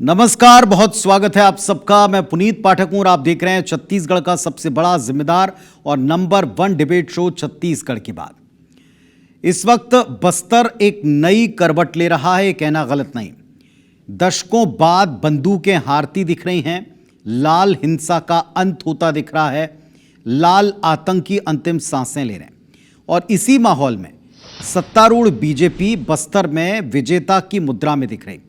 नमस्कार, बहुत स्वागत है आप सबका। मैं पुनीत पाठक हूं और आप देख रहे हैं छत्तीसगढ़ का सबसे बड़ा, जिम्मेदार और नंबर 1 डिबेट शो छत्तीसगढ़ की बात। इस वक्त बस्तर एक नई करवट ले रहा है, कहना गलत नहीं। दशकों बाद बंदूकें हारती दिख रही हैं, लाल हिंसा का अंत होता दिख रहा है, लाल आतंकी अंतिम सांसें ले रहे हैं। और इसी माहौल में सत्तारूढ़ बीजेपी बस्तर में विजेता की मुद्रा में दिख रही।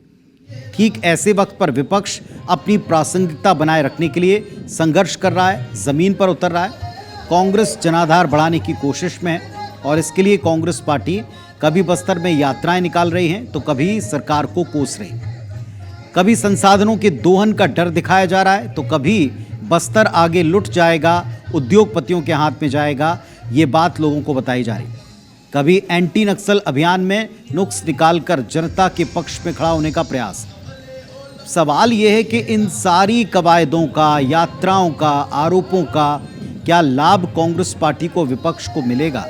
ठीक ऐसे वक्त पर विपक्ष अपनी प्रासंगिकता बनाए रखने के लिए संघर्ष कर रहा है, जमीन पर उतर रहा है। कांग्रेस जनाधार बढ़ाने की कोशिश में है और इसके लिए कांग्रेस पार्टी कभी बस्तर में यात्राएं निकाल रही है तो कभी सरकार को कोस रही है। कभी संसाधनों के दोहन का डर दिखाया जा रहा है तो कभी बस्तर आगे लुट जाएगा, उद्योगपतियों के हाथ में जाएगा, ये बात लोगों को बताई जा रही है। कभी एंटी नक्सल अभियान में नुक्स निकालकर जनता के पक्ष में खड़ा होने का प्रयास। सवाल यह है कि इन सारी कवायदों का, यात्राओं का, आरोपों का क्या लाभ कांग्रेस पार्टी को, विपक्ष को मिलेगा,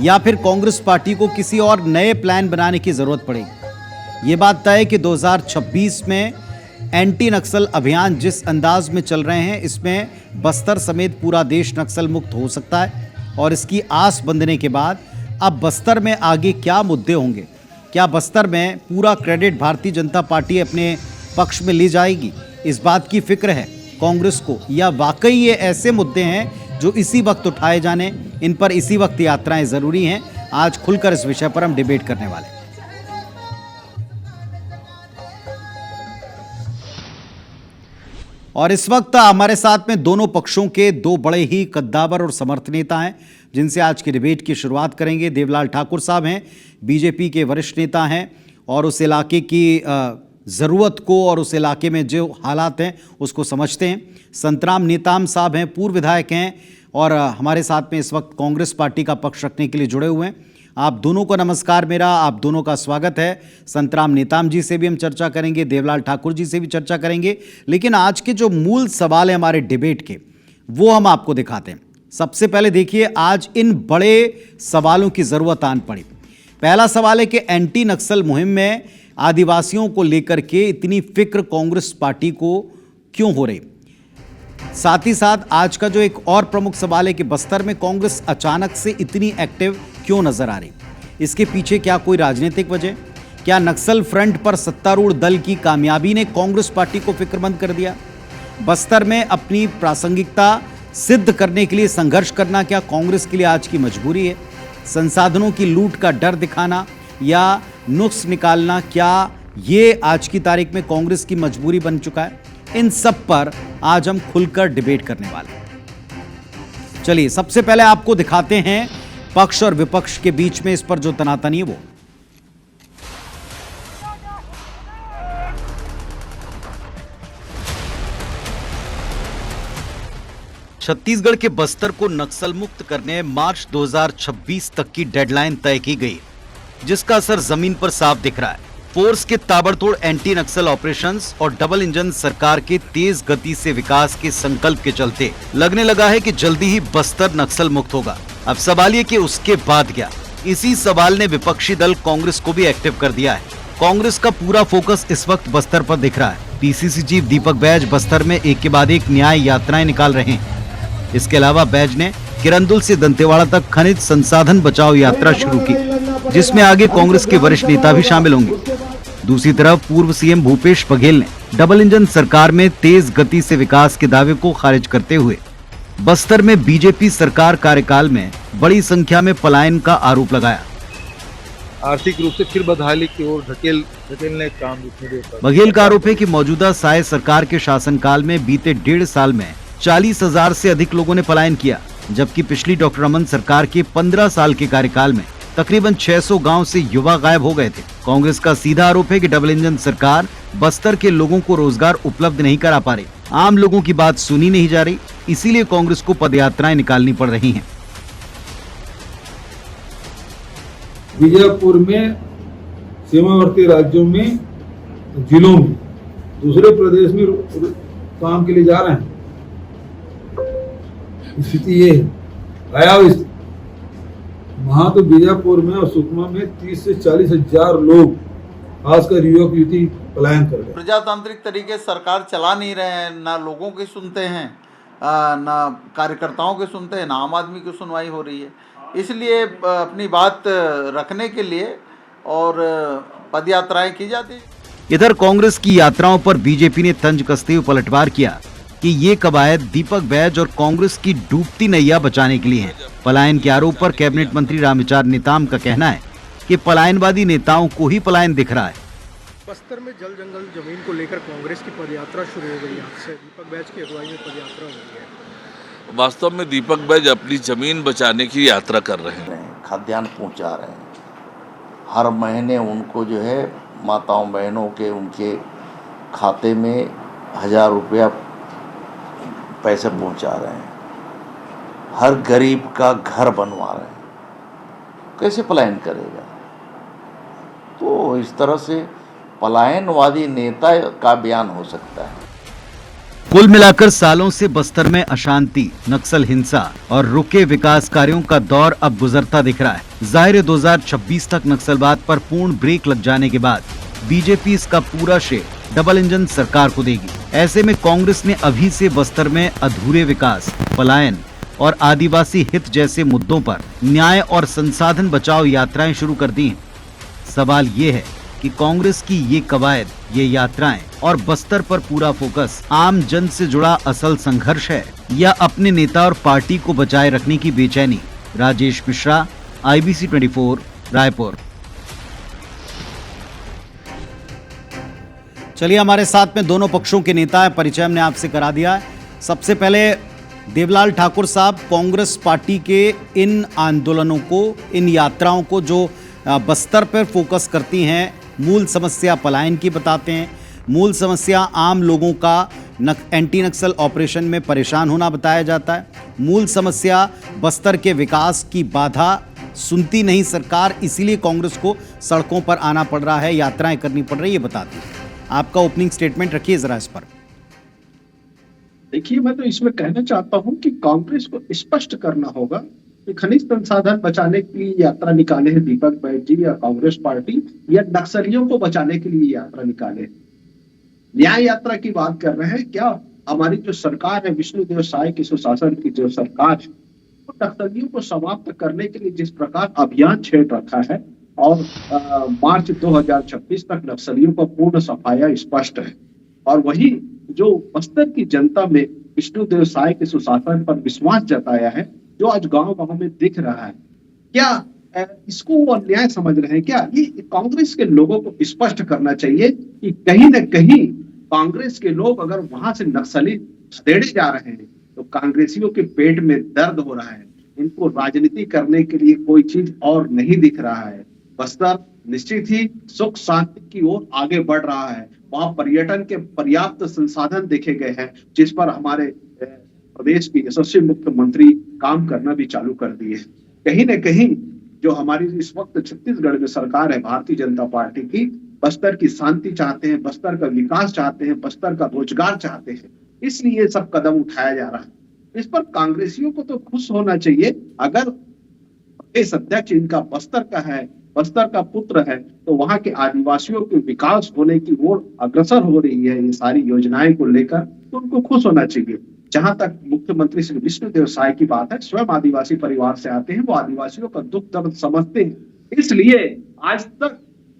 या फिर कांग्रेस पार्टी को किसी और नए प्लान बनाने की जरूरत पड़ेगी। ये बात तय है कि 2026 में एंटी नक्सल अभियान जिस अंदाज में चल रहे हैं, इसमें बस्तर समेत पूरा देश नक्सल मुक्त हो सकता है। और इसकी आस बंधने के बाद अब बस्तर में आगे क्या मुद्दे होंगे, क्या बस्तर में पूरा क्रेडिट भारतीय जनता पार्टी अपने पक्ष में ले जाएगी, इस बात की फिक्र है कांग्रेस को, या वाकई ये ऐसे मुद्दे हैं जो इसी वक्त उठाए जाने, इन पर इसी वक्त यात्राएं जरूरी हैं। आज खुलकर इस विषय पर हम डिबेट करने वाले हैं। और इस वक्त हमारे साथ में दोनों पक्षों के दो बड़े ही कद्दावर और समर्थ नेता हैं जिनसे आज की डिबेट की शुरुआत करेंगे। देवलाल ठाकुर साहब हैं, बीजेपी के वरिष्ठ नेता हैं और उस इलाके की ज़रूरत को और उस इलाके में जो हालात हैं उसको समझते हैं। संतराम नेताम साहब हैं, पूर्व विधायक हैं और हमारे साथ में इस वक्त कांग्रेस पार्टी का पक्ष रखने के लिए जुड़े हुए हैं। आप दोनों को नमस्कार मेरा, आप दोनों का स्वागत है। संतराम नेताम जी से भी हम चर्चा करेंगे, देवलाल ठाकुर जी से भी चर्चा करेंगे, लेकिन आज के जो मूल सवाल है हमारे डिबेट के, वो हम आपको दिखाते हैं। सबसे पहले देखिए, आज इन बड़े सवालों की ज़रूरत आन पड़ी। पहला सवाल है कि एंटी नक्सल मुहिम में आदिवासियों को लेकर के इतनी फिक्र कांग्रेस पार्टी को क्यों हो रही। साथ ही साथ आज का जो एक और प्रमुख सवाल है कि बस्तर में कांग्रेस अचानक से इतनी एक्टिव क्यों नजर आ रही, इसके पीछे क्या कोई राजनीतिक वजह, क्या नक्सल फ्रंट पर सत्तारूढ़ दल की कामयाबी ने कांग्रेस पार्टी को फिक्रमंद कर दिया। बस्तर में अपनी प्रासंगिकता सिद्ध करने के लिए संघर्ष करना क्या कांग्रेस के लिए आज की मजबूरी है। संसाधनों की लूट का डर दिखाना या नुक्स निकालना, क्या ये आज की तारीख में कांग्रेस की मजबूरी बन चुका है। इन सब पर आज हम खुलकर डिबेट करने वाले हैं। चलिए सबसे पहले आपको दिखाते हैं पक्ष और विपक्ष के बीच में इस पर जो तनातनी है वो। छत्तीसगढ़ के बस्तर को नक्सल मुक्त करने मार्च 2026 तक की डेडलाइन तय की गई, जिसका असर जमीन पर साफ दिख रहा है। फोर्स के ताबड़तोड़ एंटी नक्सल ऑपरेशंस और डबल इंजन सरकार के तेज गति से विकास के संकल्प के चलते लगने लगा है कि जल्दी ही बस्तर नक्सल मुक्त होगा। अब सवाल ये कि उसके बाद क्या। इसी सवाल ने विपक्षी दल कांग्रेस को भी एक्टिव कर दिया है। कांग्रेस का पूरा फोकस इस वक्त बस्तर पर दिख रहा है। पीसीसी चीफ दीपक बैज बस्तर में एक के बाद एक न्याय यात्राएं निकाल रहे हैं। इसके अलावा बैज ने किरंदुल से दंतेवाड़ा तक खनिज संसाधन बचाओ यात्रा शुरू की, जिसमें आगे कांग्रेस के वरिष्ठ नेता भी शामिल होंगे। दूसरी तरफ पूर्व सीएम भूपेश बघेल ने डबल इंजन सरकार में तेज गति से विकास के दावे को खारिज करते हुए बस्तर में बीजेपी सरकार कार्यकाल में बड़ी संख्या में पलायन का आरोप लगाया। आर्थिक रूप से फिर बदहाली की ओर ढकेलने का काम। बघेल का आरोप है कि मौजूदा साय सरकार के शासनकाल में बीते 1.5 साल में 40,000 से अधिक लोगों ने पलायन किया, जबकि पिछली डॉक्टर रमन सरकार के 15 साल के कार्यकाल में तकरीबन 600 गांव से युवा गायब हो गए थे। कांग्रेस का सीधा आरोप है कि डबल इंजन सरकार बस्तर के लोगों को रोजगार उपलब्ध नहीं करा पा रही, आम लोगों की बात सुनी नहीं जा रही, इसीलिए कांग्रेस को पदयात्राएं निकालनी पड़ रही हैं। बीजापुर में, सीमावर्ती राज्यों में, जिलों में, दूसरे प्रदेश में काम के लिए जा रहे हैं। स्थिति ये है, भयावह स्थिति। वहां तो बीजापुर में और सुकमा में 30 से 40 हजार लोग खासकर युवक युवती पलायन कर गए। प्रजातांत्रिक तरीके से सरकार चला नहीं रहे हैं, ना लोगों की सुनते हैं, ना कार्यकर्ताओं की सुनते हैं, ना आम आदमी की सुनवाई हो रही है। इसलिए अपनी बात रखने के लिए और पदयात्राएं की जाती है। इधर कांग्रेस की यात्राओं पर बीजेपी ने तंज कसते हुए पलटवार किया कि ये कवायद दीपक बैज और कांग्रेस की डूबती नैया बचाने के लिए है। पलायन के आरोप पर कैबिनेट मंत्री रामविचार नेताम का कहना है कि पलायनवादी नेताओं को ही पलायन दिख रहा है। बस्तर में जल जंगल जमीन को लेकर कांग्रेस की पदयात्रा शुरू हो गई। आज से दीपक बैज की अगुवाई में पदयात्रा हो रही है। वास्तव में दीपक बैज अपनी जमीन बचाने की यात्रा कर रहे हैं। खाद्यान्न पहुंचा रहे हैं, हर महीने उनको जो है माताओं बहनों के उनके खाते में 1000 रुपया पैसे पहुंचा रहे हैं, हर गरीब का घर बनवा रहे हैं। कैसे पलायन करेगा? तो इस तरह से पलायनवादी नेता का बयान हो सकता है। कुल मिलाकर सालों से बस्तर में अशांति, नक्सल हिंसा और रुके विकास कार्यों का दौर अब गुजरता दिख रहा है। जाहिर है 2026 तक नक्सलवाद पर पूर्ण ब्रेक लग जाने के बाद बीजेपी इसका पूरा श्रेय डबल इंजन सरकार को देगी। ऐसे में कांग्रेस ने अभी से बस्तर में अधूरे विकास, पलायन और आदिवासी हित जैसे मुद्दों पर न्याय और संसाधन बचाओ यात्राएं शुरू कर दी हैं। सवाल ये है कि कांग्रेस की ये कवायद, ये यात्राएं और बस्तर पर पूरा फोकस आम जन से जुड़ा असल संघर्ष है या अपने नेता और पार्टी को बचाए रखने की बेचैनी। राजेश मिश्रा, IBC 24, रायपुर। चलिए, हमारे साथ में दोनों पक्षों के नेता हैं, परिचय हमने आपसे करा दिया है। सबसे पहले देवलाल ठाकुर साहब, कांग्रेस पार्टी के इन आंदोलनों को, इन यात्राओं को जो बस्तर पर फोकस करती हैं, मूल समस्या पलायन की बताते हैं, मूल समस्या आम लोगों का एंटी नक्सल ऑपरेशन में परेशान होना बताया जाता है, मूल समस्या बस्तर के विकास की बाधा सुनती नहीं सरकार, इसीलिए कांग्रेस को सड़कों पर आना पड़ रहा है, यात्राएं करनी पड़ रही है, ये बताती है। आपका ओपनिंग स्टेटमेंट रखिए जरा इस पर। देखिए, मैं तो इसमें कहना चाहता हूं कि कांग्रेस को स्पष्ट करना होगा कि खनिज संसाधन बचाने के लिए यात्रा निकाले हैं दीपक बैज जी या कांग्रेस पार्टी, या नक्सलियों को बचाने के लिए यात्रा निकाले। न्याय यात्रा की बात कर रहे हैं क्या? हमारी जो सरकार है, विष्णुदेव साय के सुशासन की जो सरकार है, वो नक्सलियों को समाप्त करने के लिए जिस प्रकार अभियान छेड़ रखा है और मार्च 2026 तक नक्सलियों का पूर्ण सफाया स्पष्ट है। और वही जो बस्तर की जनता में विष्णुदेव साय के सुशासन पर विश्वास जताया है, जो आज गांव-गांव में दिख रहा है, क्या इसको वो अन्याय समझ रहे हैं क्या? ये कांग्रेस के लोगों को स्पष्ट करना चाहिए कि कहीं न कहीं कांग्रेस के लोग अगर वहां से नक्सली खदेड़े जा रहे हैं तो कांग्रेसियों के पेट में दर्द हो रहा है। इनको राजनीति करने के लिए कोई चीज और नहीं दिख रहा है। बस्तर निश्चित ही सुख शांति की ओर आगे बढ़ रहा है। वहां पर्यटन के पर्याप्त संसाधन देखे गए हैं, जिस पर हमारे प्रदेश की यशस्वी मुख्यमंत्री काम करना भी चालू कर दिए। कहीं न कहीं जो हमारी इस वक्त छत्तीसगढ़ में सरकार है भारतीय जनता पार्टी की, बस्तर की शांति चाहते हैं, बस्तर का विकास चाहते हैं, बस्तर का रोजगार चाहते हैं, इसलिए सब कदम उठाया जा रहा है। इस पर कांग्रेसियों को तो खुश होना चाहिए। अगर प्रदेश अध्यक्ष इनका बस्तर का है, बस्तर का पुत्र है, तो वहां के आदिवासियों के विकास होने की ओर अग्रसर हो रही है ये सारी योजनाएं को लेकर, तो उनको खुश होना चाहिए। जहां तक मुख्यमंत्री श्री विष्णुदेव साय की बात है, स्वयं आदिवासी परिवार से आते हैं, वो आदिवासियों का दुख दर्द समझते हैं। इसलिए आज तक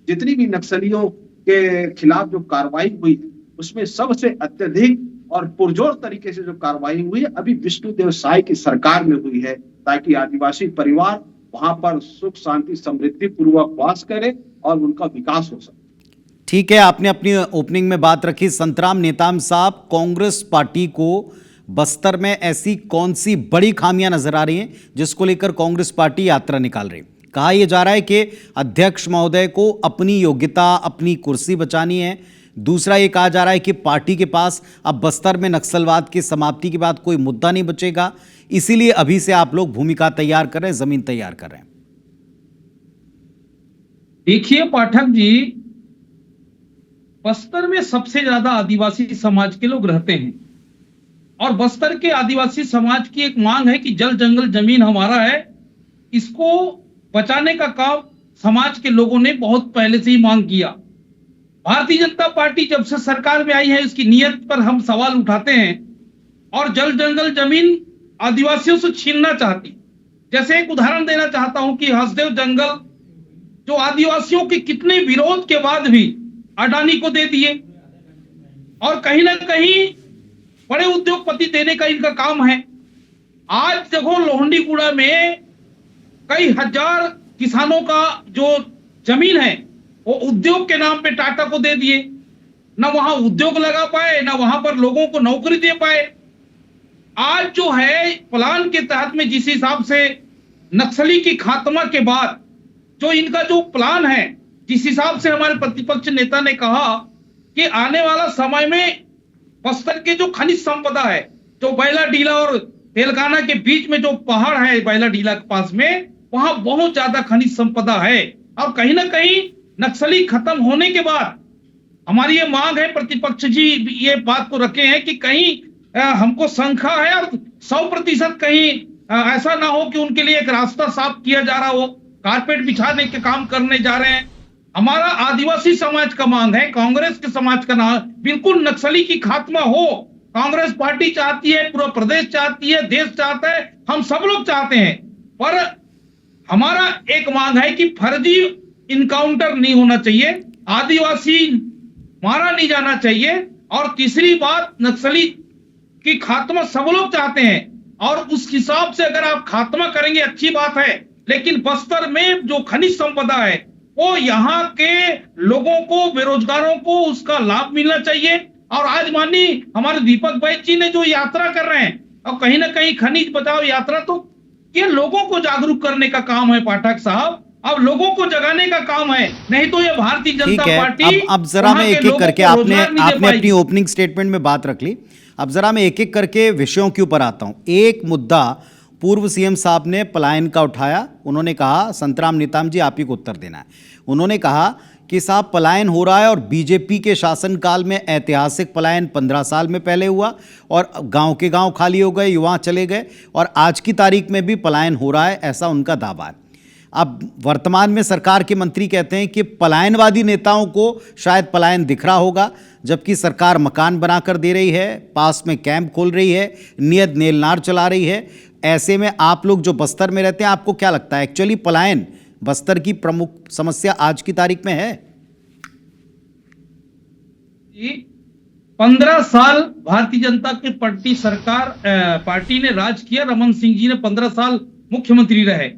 जितनी भी नक्सलियों के खिलाफ जो कार्रवाई हुई, उसमें सबसे अत्यधिक और पुरजोर तरीके से जो कार्रवाई हुई है अभी विष्णुदेव साय की सरकार में हुई है, ताकि आदिवासी परिवार वहां पर सुख शांति समृद्धि पूर्वक वास करे और उनका विकास हो सके। ठीक है, आपने अपनी ओपनिंग में बात रखी। संतराम नेताम साहब, कांग्रेस पार्टी को बस्तर में ऐसी कौन सी बड़ी खामियां नजर आ रही हैं जिसको लेकर कांग्रेस पार्टी यात्रा निकाल रही है? कहा यह जा रहा है कि अध्यक्ष महोदय को अपनी योग्यता, अपनी कुर्सी बचानी है। दूसरा ये कहा जा रहा है कि पार्टी के पास अब बस्तर में नक्सलवाद की समाप्ति के बाद कोई मुद्दा नहीं बचेगा, इसीलिए अभी से आप लोग भूमिका तैयार कर रहे हैं, जमीन तैयार कर रहे हैं। देखिए पाठक जी, बस्तर में सबसे ज्यादा आदिवासी समाज के लोग रहते हैं और बस्तर के आदिवासी समाज की एक मांग है कि जल जंगल जमीन हमारा है, इसको बचाने का काम समाज के लोगों ने बहुत पहले से ही मांग किया। भारतीय जनता पार्टी जब से सरकार में आई है इसकी नीयत पर हम सवाल उठाते हैं और जल जंगल जमीन आदिवासियों से छीनना चाहती। जैसे एक उदाहरण देना चाहता हूं कि हसदेव जंगल जो आदिवासियों के कितने विरोध के बाद भी अडानी को दे दिए और कहीं ना कहीं बड़े उद्योगपति देने का इनका काम है। आज देखो लोहंडीगुड़ा में कई हजार किसानों का जो जमीन है वो उद्योग के नाम पे टाटा को दे दिए, ना वहां उद्योग लगा पाए ना वहां पर लोगों को नौकरी दे पाए। आज जो है प्लान के तहत में जिस हिसाब से नक्सली की खात्मा के बाद जो इनका जो प्लान है, जिस हिसाब से हमारे प्रतिपक्ष नेता ने कहा कि आने वाला समय में बस्तर के जो खनिज संपदा है, जो बैलाडीला और तेलंगाना के बीच में जो पहाड़ है बैलाडीला के पास में, वहां बहुत ज्यादा खनिज संपदा है और कहीं ना कहीं नक्सली खत्म होने के बाद हमारी ये मांग है, प्रतिपक्ष जी ये बात को रखे हैं कि कहीं हमको शंका है और 100% कहीं ऐसा ना हो कि उनके लिए एक रास्ता साफ किया जा रहा हो, कारपेट बिछाने के काम करने जा रहे हैं। हमारा आदिवासी समाज का मांग है, कांग्रेस के समाज का ना बिल्कुल नक्सली की खात्मा हो। कांग्रेस पार्टी चाहती है, पूरा प्रदेश चाहती है, देश चाहता है, हम सब लोग चाहते हैं, पर हमारा एक मांग है कि फर्जी इनकाउंटर नहीं होना चाहिए, आदिवासी मारा नहीं जाना चाहिए और तीसरी बात नक्सली की खात्मा सब लोग चाहते हैं और उस हिसाब से अगर आप खात्मा करेंगे अच्छी बात है, लेकिन बस्तर में जो खनिज संपदा है वो यहाँ के लोगों को, बेरोजगारों को उसका लाभ मिलना चाहिए। और आज माननीय हमारे दीपक बैज जी ने जो यात्रा कर रहे हैं और कहीं ना कहीं खनिज बचाओ यात्रा, तो ये लोगों को जागरूक करने का काम है पाठक साहब, अब लोगों को जगाने का काम है, नहीं तो ये भारतीय जनता पार्टी। अब जरा मैं एक एक करके आपने अपनी ओपनिंग स्टेटमेंट में बात रख ली, अब जरा मैं एक एक करके विषयों के ऊपर आता हूं। एक मुद्दा पूर्व सीएम साहब ने पलायन का उठाया, उन्होंने कहा, संतराम नेताम जी आप ही को उत्तर देना है, उन्होंने कहा कि साहब पलायन हो रहा है और बीजेपी के शासनकाल में ऐतिहासिक पलायन 15 साल में पहले हुआ और गांव के गांव खाली हो गए, युवा चले गए और आज की तारीख में भी पलायन हो रहा है, ऐसा उनका दावा है। अब वर्तमान में सरकार के मंत्री कहते हैं कि पलायनवादी नेताओं को शायद पलायन दिख रहा होगा, जबकि सरकार मकान बनाकर दे रही है, पास में कैंप खोल रही है, नियत नेलनार चला रही है। ऐसे में आप लोग जो बस्तर में रहते हैं, आपको क्या लगता है एक्चुअली पलायन बस्तर की प्रमुख समस्या आज की तारीख में है? 15 साल भारतीय जनता की पार्टी सरकार पार्टी ने राज किया, रमन सिंह जी ने 15 साल मुख्यमंत्री रहे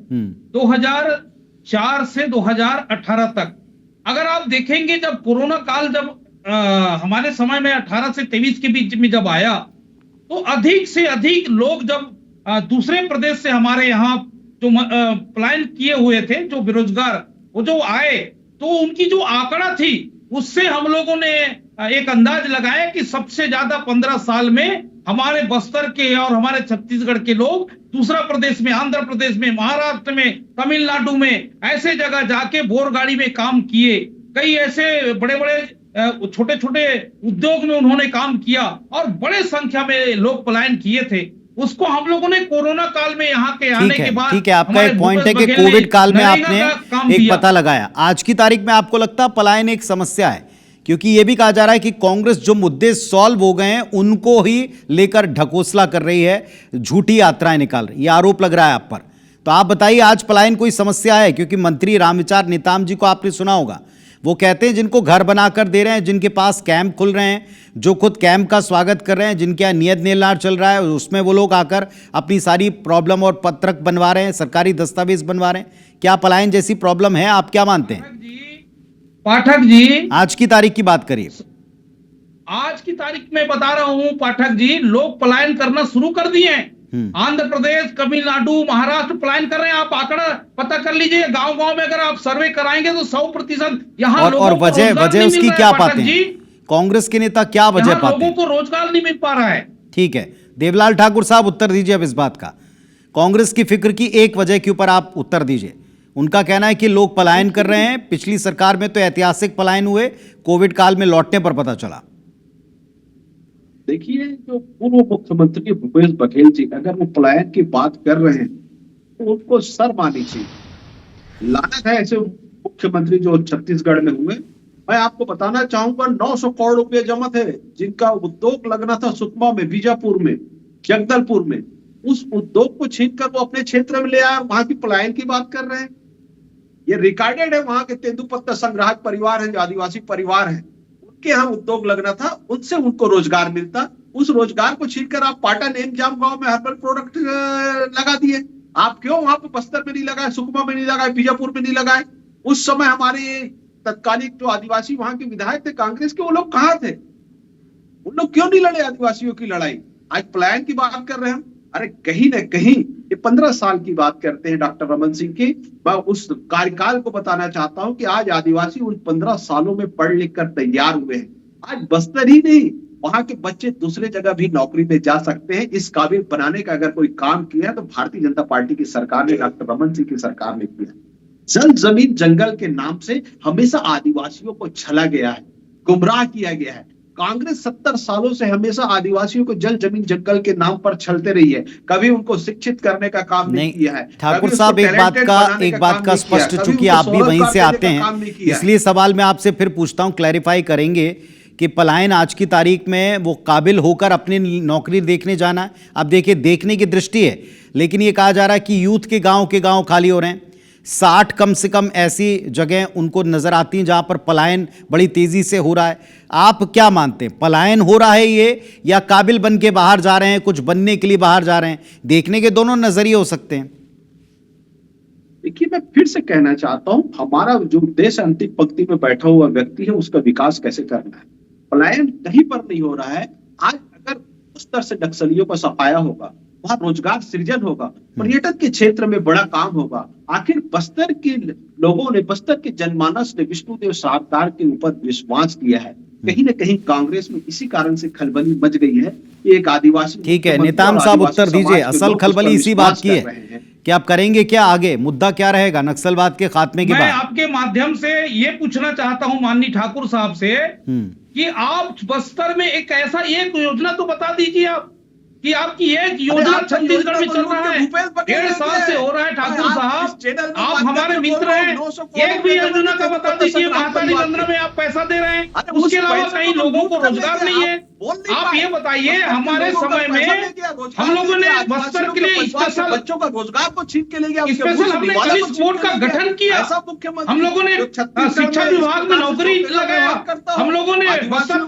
2004 से 2018 तक। अगर आप देखेंगे जब कोरोना काल जब हमारे समय में 18 से 23 के बीच में जब आया, तो अधिक से अधिक लोग जब दूसरे प्रदेश से हमारे यहाँ जो पलायन किए हुए थे, जो बेरोजगार वो जो आए, तो उनकी जो आंकड़ा थी उससे हम लोगों ने एक अंदाज लगाया कि सबसे ज्यादा 15 साल में हमारे बस्तर के और हमारे छत्तीसगढ़ के लोग दूसरा प्रदेश में, आंध्र प्रदेश में, महाराष्ट्र में, तमिलनाडु में ऐसे जगह जाके बोर गाड़ी में काम किए। कई ऐसे बड़े बड़े छोटे छोटे उद्योग में उन्होंने काम किया और बड़े संख्या में लोग पलायन किए थे। उसको हम लोगों ने कोरोना काल में यहाँ के आने के बाद, ठीक है, आपका एक पॉइंट है कि कोविड काल में आपने एक पता लगाया। आज की तारीख में आपको लगता है पलायन एक समस्या है? क्योंकि ये भी कहा जा रहा है कि कांग्रेस जो मुद्दे सॉल्व हो गए हैं उनको ही लेकर ढकोसला कर रही है, झूठी यात्राएं निकाल रही है, ये आरोप लग रहा है आप पर। तो आप बताइए, आज पलायन कोई समस्या है? क्योंकि मंत्री रामविचार नेताम जी को आपने सुना होगा, वो कहते हैं जिनको घर बनाकर दे रहे हैं, जिनके पास कैंप खुल रहे हैं, जो खुद कैंप का स्वागत कर रहे हैं, जिनके यहाँ नियत नेलनार चल रहा है, उसमें वो लोग आकर अपनी सारी प्रॉब्लम और पत्रक बनवा रहे हैं, सरकारी दस्तावेज बनवा रहे हैं। क्या पलायन जैसी प्रॉब्लम है? आप क्या मानते हैं? पाठक जी, आज की तारीख की बात करिए। आज की तारीख में बता रहा हूं पाठक जी, लोग पलायन करना शुरू कर दिए हैं। आंध्र प्रदेश, तमिलनाडु, महाराष्ट्र पलायन कर रहे हैं। आप आंकड़ा पता कर लीजिए, गांव गांव में अगर आप सर्वे कराएंगे तो 100% यहाँ और वजह उसकी क्या पाते हैं? कांग्रेस के नेता क्या वजह पाते हैं? लोगों को रोजगार नहीं मिल पा रहा है। ठीक है, देवलाल ठाकुर साहब उत्तर दीजिए अब इस बात का। कांग्रेस की फिक्र की एक वजह के ऊपर आप उत्तर दीजिए। उनका कहना है कि लोग पलायन कर रहे हैं, पिछली सरकार में तो ऐतिहासिक पलायन हुए, कोविड काल में लौटने पर पता चला। देखिए, जो पूर्व मुख्यमंत्री भूपेश बघेल जी अगर वो पलायन की बात कर रहे हैं तो उनको शर्म आनी चाहिए। लानत है ऐसे मुख्यमंत्री जो छत्तीसगढ़ में हुए मैं आपको बताना चाहूंगा 900 करोड़ रुपए जमा थे जिनका उद्योग लगना था सुकमा में, बीजापुर में, जगदलपुर में। उस उद्योग को छीन कर वो अपने क्षेत्र में ले आया, वहां की पलायन की बात कर रहे हैं। ये रिकॉर्डेड है, वहां के तेंदुपत्ता संग्राहक परिवार है, जो आदिवासी परिवार है, उनके यहाँ उद्योग लगना था, उनसे उनको रोजगार मिलता। उस रोजगार को छीनकर आप पाटन एमजाम गांव में हर्बल प्रोडक्ट लगा दिए। आप क्यों वहां पे बस्तर में नहीं लगाए, सुकमा में नहीं लगाए, बीजापुर में नहीं लगाए? उस समय हमारे तत्कालीन जो आदिवासी वहां के विधायक थे कांग्रेस के, वो लोग कहाँ थे? उन लोग क्यों नहीं लड़े आदिवासियों की लड़ाई? आज पलायन की बात कर रहे हैं हम। अरे कहीं न कहीं ये 15 साल की बात करते हैं डॉक्टर रमन सिंह की। मैं उस कार्यकाल को बताना चाहता हूं कि आज आदिवासी उन 15 सालों में पढ़ लिख कर तैयार हुए हैं। आज बस्तर ही नहीं, वहां के बच्चे दूसरे जगह भी नौकरी में जा सकते हैं। इस काबिल बनाने का अगर कोई काम किया तो भारतीय जनता पार्टी की सरकार ने, डॉक्टर रमन सिंह की सरकार ने किया। जल जमीन जंगल के नाम से हमेशा आदिवासियों को छला गया है, गुमराह किया गया है। कांग्रेस 70 सालों से हमेशा आदिवासियों को जल जमीन जंगल के नाम पर छलते रही है, कभी उनको शिक्षित करने का काम नहीं किया है। ठाकुर साहब, एक बात का स्पष्ट, चूंकि आप भी वहीं से आते हैं, इसलिए सवाल मैं आपसे फिर पूछता हूं, क्लैरिफाई करेंगे कि पलायन आज की तारीख में वो काबिल होकर अपनी नौकरी देखने जाना है। अब देखिए, देखने की दृष्टि है, लेकिन ये कहा जा रहा है कि यूथ के गांव खाली हो रहे हैं। 60 कम से कम ऐसी जगह उनको नजर आती हैं जहां पर पलायन बड़ी तेजी से हो रहा है। आप क्या मानते हैं, पलायन हो रहा है ये, या काबिल बन के बाहर जा रहे हैं, कुछ बनने के लिए बाहर जा रहे हैं? देखने के दोनों नजरिए हो सकते हैं। देखिए, मैं फिर से कहना चाहता हूं, हमारा जो देश अंतिम पंक्ति में बैठा हुआ व्यक्ति है, उसका विकास कैसे करना है। पलायन कहीं पर नहीं हो रहा है। आज अगर उस तरह से नक्सलियों का सफाया होगा, वहां रोजगार सृजन होगा, पर्यटन के क्षेत्र में बड़ा काम होगा। आखिर बस्तर के लोगों ने, बस्तर के जनमानस ने विष्णुदेव सावकार के ऊपर विश्वास किया है। कहीं न कहीं कांग्रेस में इसी कारण से खलबली मच गई है कि एक आदिवासी। ठीक है, नेताम साहब उत्तर दीजिए। असल खलबली इसी बात की है कि आप करेंगे क्या आगे, मुद्दा क्या रहेगा नक्सलवाद के खात्मे के बाद? मैं आपके माध्यम से ये पूछना चाहता हूं माननीय ठाकुर साहब से कि आप बस्तर में एक ऐसा एक योजना तो बता दीजिए आप कि आपकी एक योजना छत्तीसगढ़ में चल रहा है, 1.5 साल से हो रहा है। ठाकुर साहब, आप हमारे मित्र हैं, एक भी योजना का बता दीजिए। महाकाली बंदरा में आप पैसा दे रहे हैं, उसके अलावा कई लोगों को रोजगार नहीं है। आप ये बताइए, हमारे समय में हम लोगों ने बस्तर के लिए स्पेशल बच्चों का रोजगार को छीन के ले गया, स्पेशल हमने कनिष्ठ बोर्ड का गठन किया। हम लोगों ने शिक्षा विभाग में नौकरी लगाया। हम लोगों ने बस्तर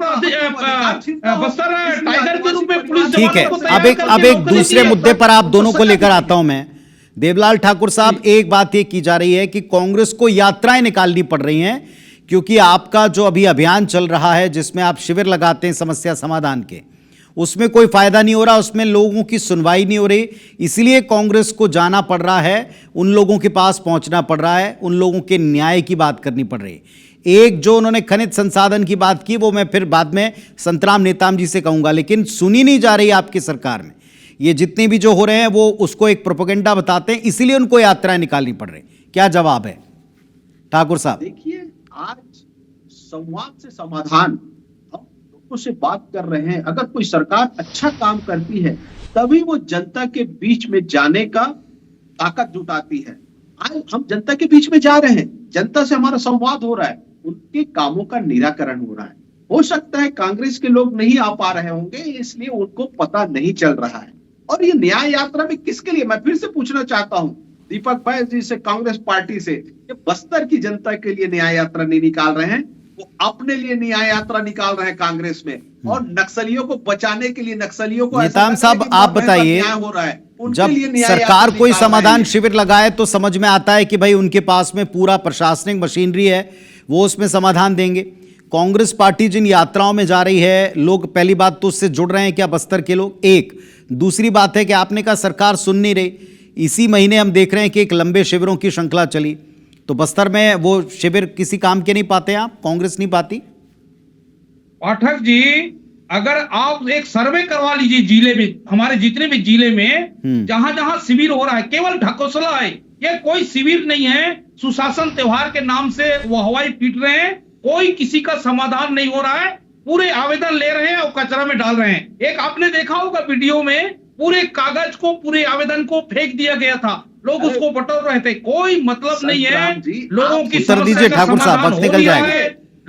टाइगर के रूप में पुलिस। ठीक है, अब एक दूसरे मुद्दे पर आप दोनों को लेकर आता हूं मैं। देवलाल ठाकुर साहब, एक बात ये की जा रही है कि कांग्रेस को यात्राएं निकालनी पड़ रही हैं, क्योंकि आपका जो अभी अभियान चल रहा है जिसमें आप शिविर लगाते हैं समस्या समाधान के, उसमें कोई फायदा नहीं हो रहा, उसमें लोगों की सुनवाई नहीं हो रही। इसलिए कांग्रेस को जाना पड़ रहा है, उन लोगों के पास पहुंचना पड़ रहा है, उन लोगों के न्याय की बात करनी पड़ रही है। एक जो उन्होंने खनिज संसाधन की बात की, वो मैं फिर बाद में संतराम नेताम जी से कहूंगा, लेकिन सुनी नहीं जा रही आपकी सरकार में। ये जितने भी जो हो रहे हैं वो उसको एक प्रोपेगेंडा बताते हैं, इसीलिए उनको यात्राएं निकालनी पड़ रही। क्या जवाब है ठाकुर साहब? देखिए, आज संवाद से समाधान, हम लोगों से बात कर रहे हैं। अगर कोई सरकार अच्छा काम करती है तभी वो जनता के बीच में जाने का ताकत जुटाती है। आज हम जनता के बीच में जा रहे हैं, जनता से हमारा संवाद हो रहा है, उनके कामों का निराकरण हो रहा है। हो सकता है कांग्रेस के लोग नहीं आ पा रहे होंगे, इसलिए उनको पता नहीं चल रहा है। और ये न्याय यात्रा में किसके लिए, मैं फिर से पूछना चाहता हूं दीपक भाई जी से, कांग्रेस पार्टी से, ये बस्तर की जनता के लिए न्याय यात्रा नहीं निकाल रहे हैं, वो अपने लिए न्याय यात्रा निकाल रहे हैं कांग्रेस में। और नक्सलियों को बचाने के लिए, नक्सलियों को, नेताम साहब आप बताइए, हो रहा है, जब सरकार कोई समाधान शिविर लगाए तो समझ में आता है कि भाई उनके पास में पूरा प्रशासनिक मशीनरी है, वो उसमें समाधान देंगे। कांग्रेस पार्टी जिन यात्राओं में जा रही है, लोग पहली बात तो उससे जुड़ रहे हैं क्या बस्तर के लोग? एक दूसरी बात है कि आपने कहा सरकार सुन नहीं रही। इसी महीने हम देख रहे हैं कि एक लंबे शिविरों की श्रृंखला चली, तो बस्तर में वो शिविर किसी काम के नहीं पाते, आप कांग्रेस नहीं पाती? पाठक जी, अगर आप एक सर्वे करवा लीजिए जिले में, हमारे जितने भी जिले में जहां जहां शिविर हो रहा है, केवल ढकोसला है, ये कोई शिविर नहीं है। सुशासन त्योहार के नाम से वो हवाई पीट रहे हैं, कोई किसी का समाधान नहीं हो रहा है। पूरे आवेदन ले रहे हैं और कचरा में डाल रहे हैं। एक आपने देखा होगा वीडियो में, पूरे कागज को, पूरे आवेदन को फेंक दिया गया था, लोग उसको बटोर रहे थे। कोई मतलब नहीं है लोगों की उत्तर दीजिए ठाकुर साहब, वक्त निकल जाएगा।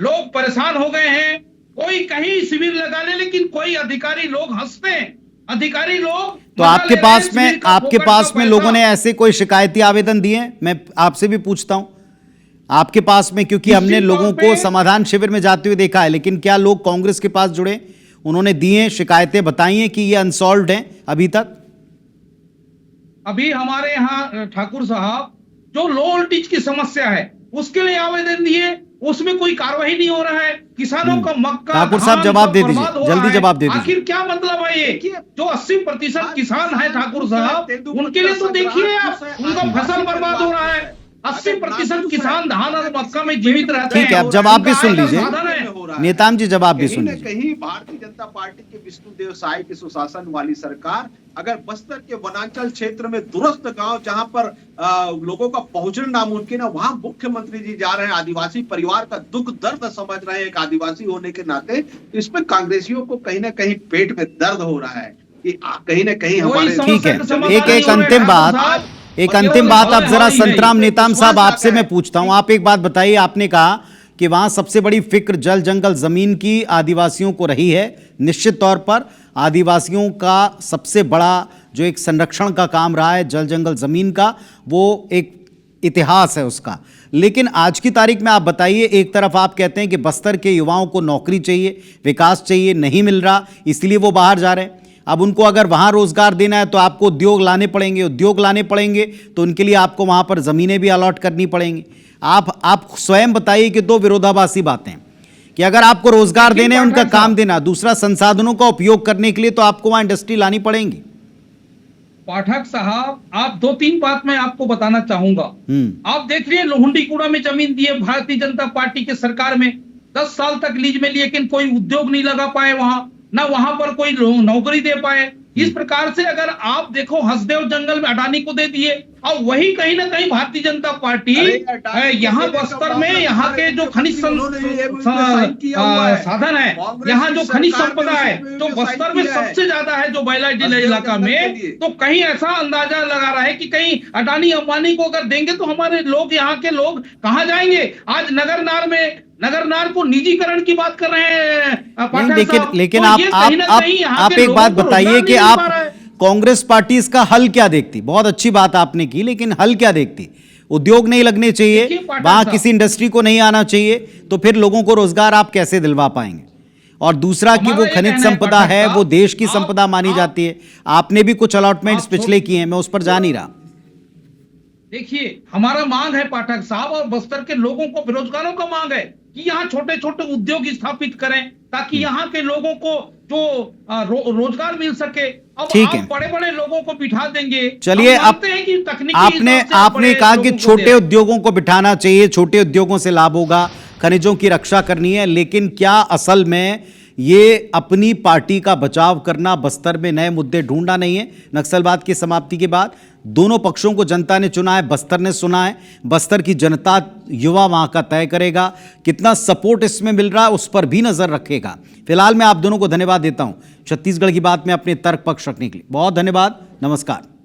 लोग परेशान हो गए हैं। कोई कहीं शिविर लगा ले, लेकिन कोई अधिकारी लोग हंसते हैं, अधिकारी लोग तो मजा आपके ले रहे हैं पास में शिविर का आपके फोकट पास का में पैसा। लोगों ने ऐसे कोई शिकायती आवेदन दिए हैं? मैं आपसे भी पूछता हूं आपके पास में, क्योंकि हमने निश्चित लोगों तौर को पे- समाधान शिविर में जाते हुए देखा है, लेकिन क्या लोग कांग्रेस के पास जुड़े, उन्होंने दिए शिकायतें बताई हैं कि ये अनसॉल्व्ड हैं अभी तक? अभी हमारे यहाँ ठाकुर साहब जो लो वोल्टेज की समस्या है उसके लिए आवेदन दिए, उसमें कोई कार्रवाई नहीं हो रहा है। किसानों का मक्का ठाकुर साहब धान जवाब सब दे दीजिए, बर्बाद हो जल्दी रहा है। जवाब दे दीजिए। आखिर क्या मतलब है ये? जो 80% किसान है ठाकुर साहब, उनके लिए तो देखिए आप, उनका फसल बर्बाद हो रहा है। 80% किसान धान और मक्का में जीवित रहते हैं। ठीक है, अब जवाब भी सुन उनका लीजिए। साधन है। नेताम जी जवाब भी कहीं सुन न लीजिए। कहीं भारतीय जनता पार्टी के विष्णुदेव साय के सुशासन वाली सरकार अगर बस्तर के वनांचल क्षेत्र में दूरस्थ गांव जहां पर लोगों का पहुंचना नामुमकिन है, वहां मुख्यमंत्री जी जा रहे हैं, आदिवासी परिवार का दुख दर्द समझ रहे हैं एक आदिवासी होने के नाते, इसमें कांग्रेसियों को कहीं ना कहीं पेट में दर्द हो रहा है कि कहीं ना कहीं कोई हमारे ठीक है, समाधान एक नहीं हो रहा है, अंतिम बात, ठाकुर साहब। एक और अंतिम केवल बात अब जरा हवाई नहीं। संतराम नेताम साहब विश्वास आपसे आता मैं है। पूछता हूं। आप एक बात बताइए, आपने कहा कि वहां सबसे बड़ी फिक्र जल जंगल जमीन की आदिवासियों को रही है। निश्चित तौर पर आदिवासियों का सबसे बड़ा जो एक संरक्षण का काम रहा है जल जंगल जमीन का, वो एक इतिहास है उसका। लेकिन आज की तारीख में आप बताइए, एक तरफ आप कहते हैं कि बस्तर के युवाओं को नौकरी चाहिए, विकास चाहिए, नहीं मिल रहा, इसलिए वो बाहर जा रहे हैं। अब उनको अगर वहां रोजगार देना है तो आपको उद्योग लाने पड़ेंगे, उद्योग लाने पड़ेंगे तो उनके लिए आपको वहां पर जमीनें भी अलॉट करनी पड़ेंगी। आप स्वयं बताइए कि दो विरोधाभासी बातें कि अगर आपको रोजगार देने हैं, उनका काम देना, दूसरा संसाधनों का उपयोग करने के लिए तो आपको वहां इंडस्ट्री लानी पड़ेंगी। पाठक साहब, आप 2-3 बात मैं आपको बताना चाहूंगा। आप देख रहे हैं लोहंडी कूड़ा में जमीन दी है भारतीय जनता पार्टी के सरकार में, 10 साल तक लीज में, लेकिन कोई उद्योग नहीं लगा पाए वहां, ना वहां पर कोई नौकरी दे पाए। इस प्रकार से अगर आप देखो, हसदेव जंगल में अडानी को दे दिए, और वही कहीं ना कहीं भारतीय जनता पार्टी यहाँ बस्तर में यहाँ के जो खनिज साधन है, यहाँ जो खनिज संपदा है, तो बस्तर में सबसे ज्यादा है जो बायलाडीला इलाका में, तो कहीं ऐसा अंदाजा लगा रहा है कि कहीं अडानी अंबानी को अगर देंगे तो हमारे लोग, यहाँ के लोग कहाँ जाएंगे? आज नगरनार को निजीकरण की बात कर रहे हैं। लेकिन आप एक बात बताइए कि आप कांग्रेस पार्टी इसका हल क्या देखती? बहुत अच्छी बात आपने की, लेकिन हल क्या देखती? उद्योग नहीं लगने चाहिए, वहां किसी इंडस्ट्री को नहीं आना चाहिए, तो फिर लोगों को रोजगार आप कैसे दिलवा पाएंगे? और दूसरा कि वो खनिज संपदा है, वो देश की संपदा मानी जाती है। आपने भी कुछ अलॉटमेंट्स पिछले किए हैं, मैं उस पर जा नहीं रहा। देखिए, हमारा मांग है पाठक साहब, और बस्तर के लोगों को, बेरोजगारों का मांग है कि यहाँ छोटे छोटे उद्योग स्थापित करें ताकि यहाँ के लोगों को जो रोजगार मिल सके। अब ठीक आप है, बड़े बड़े लोगों को बिठा देंगे। चलिए, आपने कहा कि छोटे उद्योगों को बिठाना चाहिए, छोटे उद्योगों से लाभ होगा, खनिजों की रक्षा करनी है, लेकिन क्या असल में ये अपनी पार्टी का बचाव करना, बस्तर में नए मुद्दे ढूंढना नहीं है? नक्सलवाद की समाप्ति के बाद दोनों पक्षों को जनता ने चुना है, बस्तर ने सुना है, बस्तर की जनता, युवा वहां का तय करेगा। कितना सपोर्ट इसमें मिल रहा है उस पर भी नजर रखेगा। फिलहाल मैं आप दोनों को धन्यवाद देता हूं छत्तीसगढ़ की बात में अपने तर्क पक्ष रखने के लिए। बहुत धन्यवाद, नमस्कार।